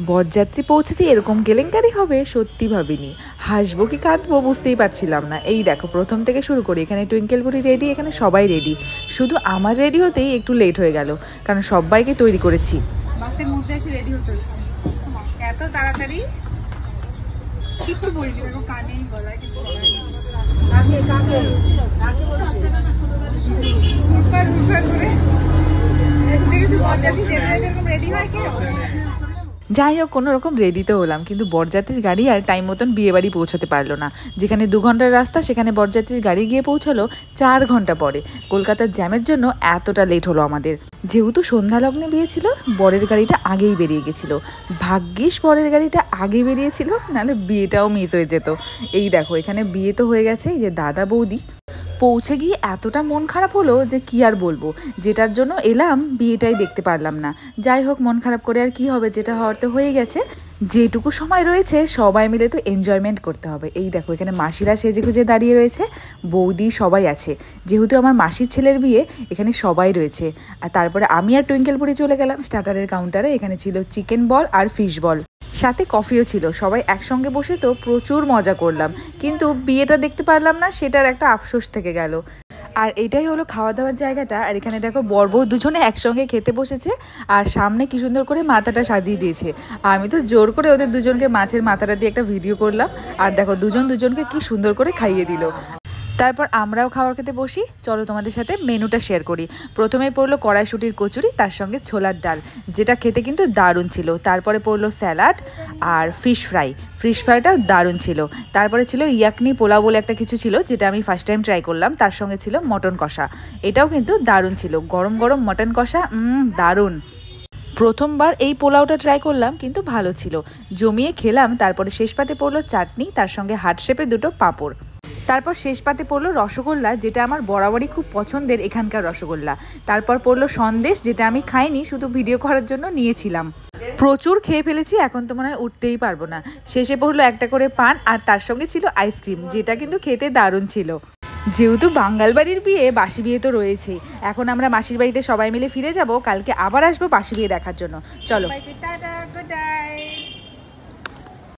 বরযাত্রী পৌঁছেছে এরকম কেলেঙ্কারি হবে সত্যি ভাবিনি। হাসবো কি কাঁদবো বুঝতেই পারছিলাম না। এই দেখো প্রথম থেকে শুরু করি, এখানে টুইঙ্কেল বুড়ি রেডি, এখানে সবাই রেডি, শুধু আমার রেডি হতেই একটু লেট হয়ে গেল কারণ সবাইকে তৈরি করেছি। বাসের মধ্যে এসে রেডি হতে হচ্ছে, এত তাড়াতাড়ি কিচ্ছু বলিনি, দেখো কানে গলায় কিছু করে রেডি হয় কেউ। যাই হোক কোনো রকম রেডি তো হলাম, কিন্তু বরযাত্রীর গাড়ি আর টাইম মতন বিয়ে বাড়ি পৌঁছতে পারলো না। যেখানে 2 ঘন্টার রাস্তা সেখানে বরযাত্রীর গাড়ি গিয়ে পৌঁছলো 4 ঘন্টা পরে। কলকাতার জ্যামের জন্য এতটা লেট হলো আমাদের। যেহেতু সন্ধ্যা লগ্নে বিয়ে ছিল, বরের গাড়িটা আগেই বেরিয়ে গেছিলো। ভাগ্যিস বরের গাড়িটা আগে বেরিয়েছিল, নাহলে বিয়েটাও মিস হয়ে যেত। এই দেখো এখানে বিয়ে তো হয়ে গেছে, এই যে দাদা বৌদি। পৌঁছে গিয়ে এতটা মন খারাপ হলো যে কি আর বলবো, যেটার জন্য এলাম বিয়েটাই দেখতে পারলাম না। যাই হোক মন খারাপ করে আর কি হবে, যেটা হওয়ার তো হয়ে গেছে। যেটুকু সময় রয়েছে সবাই মিলে তো এনজয়মেন্ট করতে হবে। এই দেখো এখানে মাসিরা সেজে গুজে দাঁড়িয়ে রয়েছে, বৌদি সবাই আছে। যেহেতু আমার মাসির ছেলের বিয়ে, এখানে সবাই রয়েছে। আর তারপরে আমি আর টুইঙ্কেল বুড়ি চলে গেলাম স্টার্টারের কাউন্টারে। এখানে ছিল চিকেন বল আর ফিশ বল, সাথে কফিও ছিল। সবাই একসঙ্গে বসে তো প্রচুর মজা করলাম, কিন্তু বিয়েটা দেখতে পারলাম না, সেটার একটা আফসোস থেকে গেল। আর এটাই হলো খাওয়া দাওয়ার জায়গাটা। আর এখানে দেখো বর বউ দুজনে একসঙ্গে খেতে বসেছে, আর সামনে কি সুন্দর করে মাথাটা সাজিয়ে দিয়েছে। আমি তো জোর করে ওদের দুজনকে মাছের মাথাটা দিয়ে একটা ভিডিও করলাম, আর দেখো দুজন দুজনকে কি সুন্দর করে খাইয়ে দিল। তারপর আমরাও খাবার খেতে বসি। চলো তোমাদের সাথে মেনুটা শেয়ার করি। প্রথমে পড়লো কড়াইশুঁটির কচুরি, তার সঙ্গে ছোলার ডাল, যেটা খেতে কিন্তু দারুণ ছিল। তারপরে পড়লো স্যালাড আর ফিশ ফ্রাইটাও দারুণ ছিল। তারপরে ছিল ইয়াকনি পোলাও বলে একটা কিছু ছিল, যেটা আমি ফার্স্ট টাইম ট্রাই করলাম। তার সঙ্গে ছিল মটন কষা, এটাও কিন্তু দারুণ ছিল। গরম গরম মটন কষা, দারুণ। প্রথমবার এই পোলাওটা ট্রাই করলাম, কিন্তু ভালো ছিল, জমিয়ে খেলাম। তারপরে শেষ পাতে পড়লো চাটনি, তার সঙ্গে হার্ট শেপে 2টো পাঁপড়। তারপর শেষ পাতে পড়লো রসগোল্লা, যেটা আমার বরাবরই খুব পছন্দের এখানকার রসগোল্লা। তারপর পড়লো সন্দেশ, যেটা আমি খাইনি, শুধু ভিডিও করার জন্য নিয়েছিলাম। প্রচুর খেয়ে ফেলেছি, এখন তো মনে হয় উঠতেই পারবো না। শেষে পড়লো একটা করে পান, আর তার সঙ্গে ছিল আইসক্রিম, যেটা কিন্তু খেতে দারুণ ছিল। যেহেতু বাঙাল বাড়ির বিয়ে, বাসি বিয়ে তো রয়েছেই। এখন আমরা মাসির বাড়িতে সবাই মিলে ফিরে যাব, কালকে আবার আসবো বাসি বিয়ে দেখার জন্য। চলো।